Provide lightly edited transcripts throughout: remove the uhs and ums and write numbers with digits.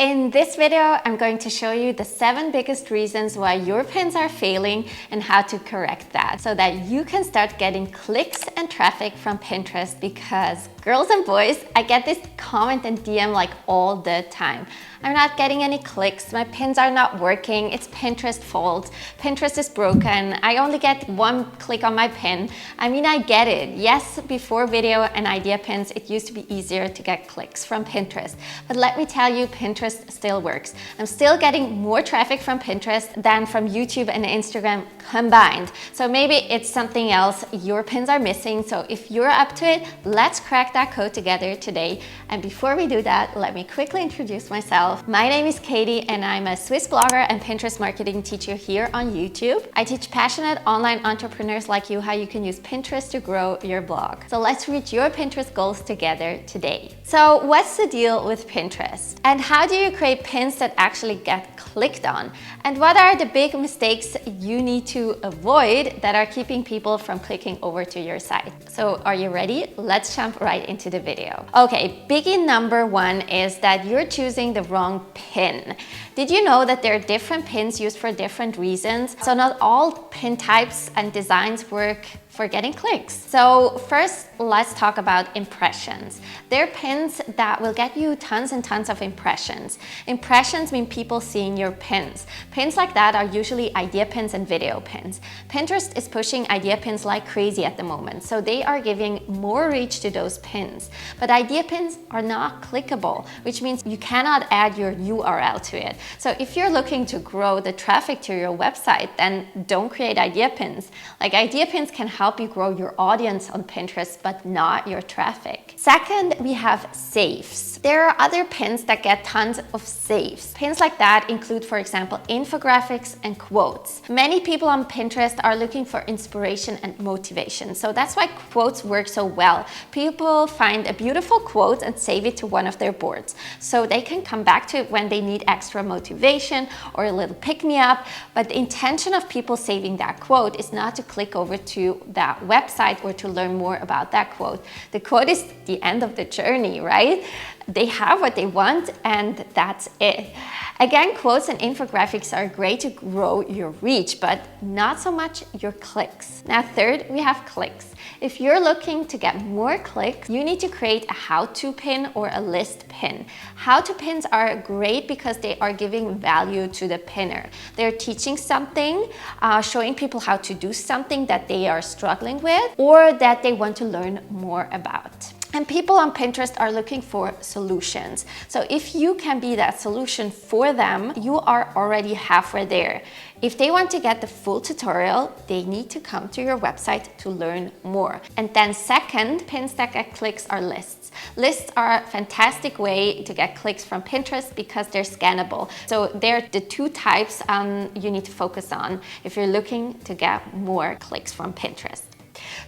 In this video, I'm going to show you the 7 biggest reasons why your pins are failing and how to correct that so that you can start getting clicks and traffic from Pinterest, because girls and boys, I get this comment and DM like all the time. I'm not getting any clicks, my pins are not working, it's Pinterest fault, Pinterest is broken, I only get 1 click on my pin. I mean, I get it. Yes, before video and idea pins, it used to be easier to get clicks from Pinterest. But let me tell you, Pinterest still works. I'm still getting more traffic from Pinterest than from YouTube and Instagram combined. So maybe it's something else your pins are missing. So if you're up to it, let's crack that code together today. And before we do that, let me quickly introduce myself. My name is Katie and I'm a Swiss blogger and Pinterest marketing teacher here on YouTube. I teach passionate online entrepreneurs like you how you can use Pinterest to grow your blog. So let's reach your Pinterest goals together today. So what's the deal with Pinterest? And how do you create pins that actually get clicked on? And what are the big mistakes you need to avoid that are keeping people from clicking over to your site? So are you ready? Let's jump right into the video. Okay, biggie number 1 is that you're choosing the wrong pin. Did you know that there are different pins used for different reasons? So not all pin types and designs work for getting clicks. So first, let's talk about impressions. They're pins that will get you tons and tons of impressions. Impressions mean people seeing your pins. Pins like that are usually idea pins and video pins. Pinterest is pushing idea pins like crazy at the moment, so they are giving more reach to those pins. But idea pins are not clickable, which means you cannot add your URL to it. So if you're looking to grow the traffic to your website, then don't create idea pins. Like, idea pins can help you grow your audience on Pinterest, but not your traffic. Second, we have saves. There are other pins that get tons of saves. Pins like that include, for example, infographics and quotes. Many people on Pinterest are looking for inspiration and motivation, so that's why quotes work so well. People find a beautiful quote and save it to one of their boards, so they can come back to it when they need extra motivation or a little pick-me-up. But the intention of people saving that quote is not to click over to that website or to learn more about that quote. The quote is the end of the journey, right? They have what they want and that's it. Again, quotes and infographics are great to grow your reach, but not so much your clicks. Now, third, we have clicks. If you're looking to get more clicks, you need to create a how-to pin or a list pin. How-to pins are great because they are giving value to the pinner. They're teaching something, showing people how to do something that they are struggling with or that they want to learn more about. And people on Pinterest are looking for solutions. So if you can be that solution for them, you are already halfway there. If they want to get the full tutorial, they need to come to your website to learn more. And then second, pins that get clicks are lists. Lists are a fantastic way to get clicks from Pinterest because they're scannable. So they're the 2 types you need to focus on if you're looking to get more clicks from Pinterest.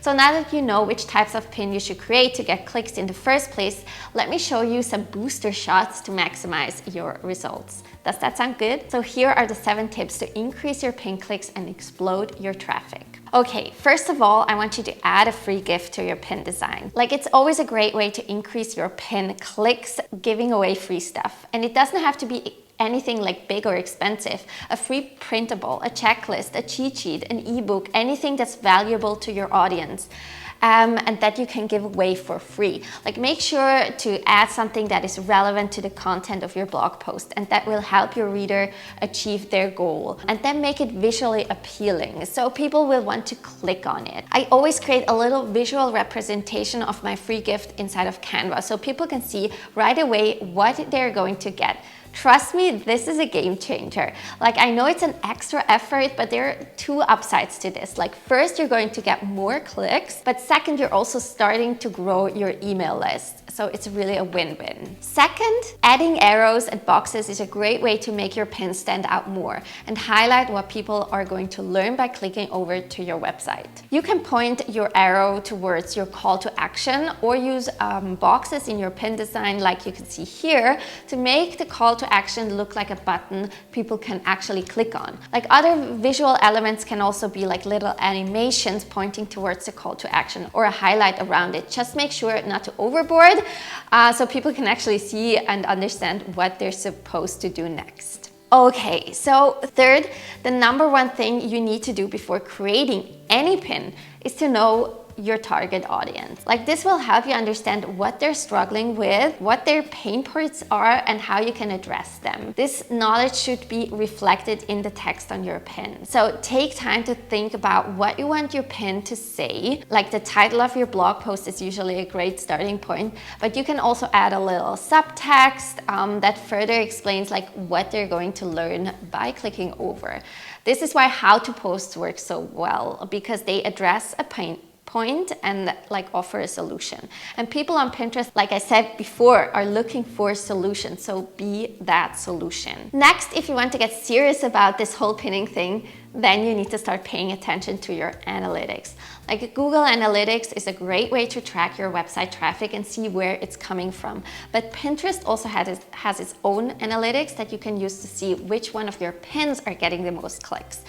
So now that you know which types of pin you should create to get clicks in the first place, let me show you some booster shots to maximize your results. Does that sound good? So here are the 7 tips to increase your pin clicks and explode your traffic. Okay, first of all, I want you to add a free gift to your pin design. Like, it's always a great way to increase your pin clicks, giving away free stuff. And it doesn't have to be anything like big or expensive. A free printable, a checklist, a cheat sheet, an ebook, anything that's valuable to your audience. And that you can give away for free. Like, make sure to add something that is relevant to the content of your blog post and that will help your reader achieve their goal. And then make it visually appealing so people will want to click on it. I always create a little visual representation of my free gift inside of Canva so people can see right away what they're going to get. Trust me, this is a game changer. Like, I know it's an extra effort, but there are 2 upsides to this. Like, first, you're going to get more clicks, but second, you're also starting to grow your email list. So it's really a win-win. Second, adding arrows and boxes is a great way to make your pins stand out more and highlight what people are going to learn by clicking over to your website. You can point your arrow towards your call to action or use boxes in your pin design, like you can see here, to make the call to action look like a button people can actually click on. Like, other visual elements can also be like little animations pointing towards the call to action or a highlight around it. Just make sure not to overboard so people can actually see and understand what they're supposed to do next. Okay, so third, the number one thing you need to do before creating any pin is to know your target audience. Like, this will help you understand what they're struggling with, what their pain points are, and how you can address them. This knowledge should be reflected in the text on your pin. So take time to think about what you want your pin to say. Like, the title of your blog post is usually a great starting point, but you can also add a little subtext that further explains like what they're going to learn by clicking over. This is why how to posts work so well, because they address a pain point and like offer a solution. And people on Pinterest, like I said before, are looking for solutions, so be that solution. Next, if you want to get serious about this whole pinning thing, then you need to start paying attention to your analytics. Like, Google Analytics is a great way to track your website traffic and see where it's coming from. But Pinterest also has its own analytics that you can use to see which one of your pins are getting the most clicks.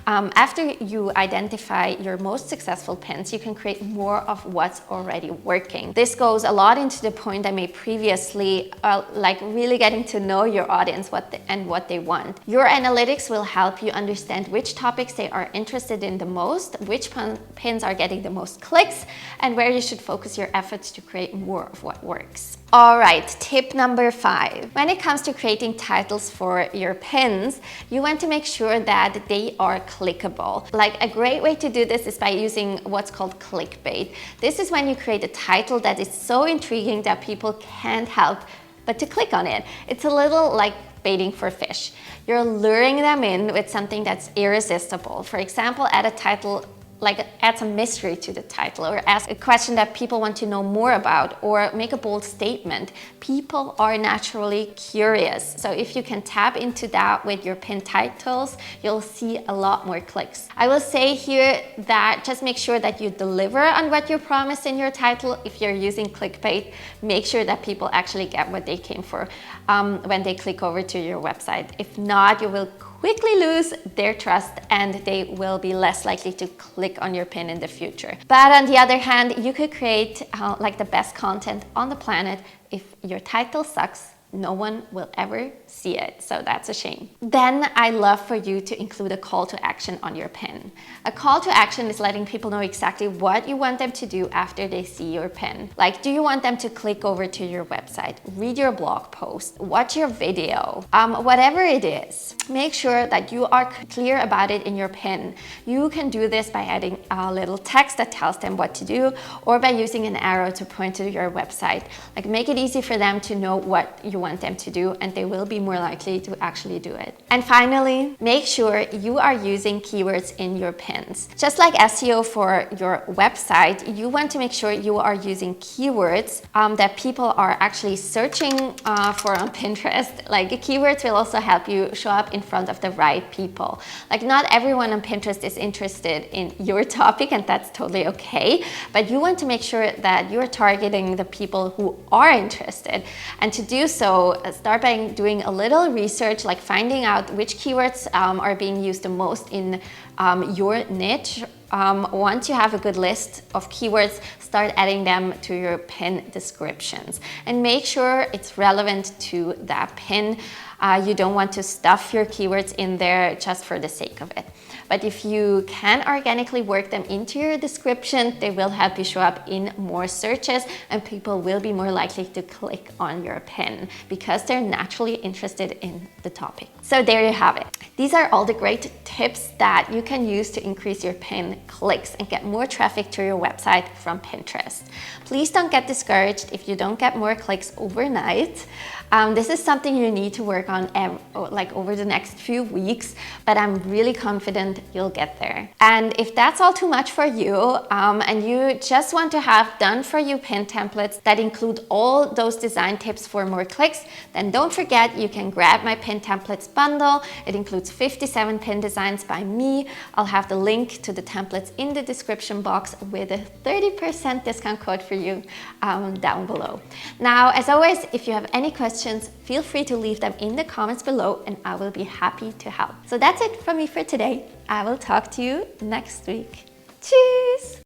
After you identify your most successful pins, you can create more of what's already working. This goes a lot into the point I made previously, like really getting to know your audience and what they want. Your analytics will help you understand which topics they are interested in the most, which pins are getting the most clicks, and where you should focus your efforts to create more of what works. All right, tip number 5. When it comes to creating titles for your pins, you want to make sure that they are clickable. Like, a great way to do this is by using what's called clickbait. This is when you create a title that is so intriguing that people can't help but to click on it. It's a little like baiting for fish. You're luring them in with something that's irresistible. For example, add a title, like add some mystery to the title, or ask a question that people want to know more about, or make a bold statement. People are naturally curious. So if you can tap into that with your pin titles, you'll see a lot more clicks. I will say here that just make sure that you deliver on what you promised in your title. If you're using clickbait, make sure that people actually get what they came for when they click over to your website. If not, you will quickly lose their trust and they will be less likely to click on your pin in the future. But on the other hand, you could create like the best content on the planet. If your title sucks, no one will ever see it, so that's a shame. Then I love for you to include a call to action on your pin. A call to action is letting people know exactly what you want them to do after they see your pin. Like, do you want them to click over to your website, read your blog post, watch your video, whatever it is. Make sure that you are clear about it in your pin. You can do this by adding a little text that tells them what to do, or by using an arrow to point to your website. Like, make it easy for them to know what you want them to do, and they will be more likely to actually do it. And finally, make sure you are using keywords in your pins. Just like SEO for your website, you want to make sure you are using keywords that people are actually searching for on Pinterest. Like, keywords will also help you show up in front of the right people. Like, not everyone on Pinterest is interested in your topic, and that's totally okay, but you want to make sure that you're targeting the people who are interested. And to do so, start by doing a little research, like finding out which keywords are being used the most in your niche. Once you have a good list of keywords, start adding them to your pin descriptions and make sure it's relevant to that pin. You don't want to stuff your keywords in there just for the sake of it. But if you can organically work them into your description, they will help you show up in more searches, and people will be more likely to click on your pin because they're naturally interested in the topic. So there you have it. These are all the great tips that you can use to increase your pin clicks and get more traffic to your website from Pinterest. Please don't get discouraged if you don't get more clicks overnight. This is something you need to work on over the next few weeks, but I'm really confident you'll get there. And if that's all too much for you, and you just want to have done for you pin templates that include all those design tips for more clicks, then don't forget you can grab my pin templates bundle. It includes 57 pin designs by me. I'll have the link to the templates in the description box with a 30% discount code for you down below. Now, as always, if you have any questions, feel free to leave them in the comments below and I will be happy to help. So that's it from me for today. I will talk to you next week. Cheers!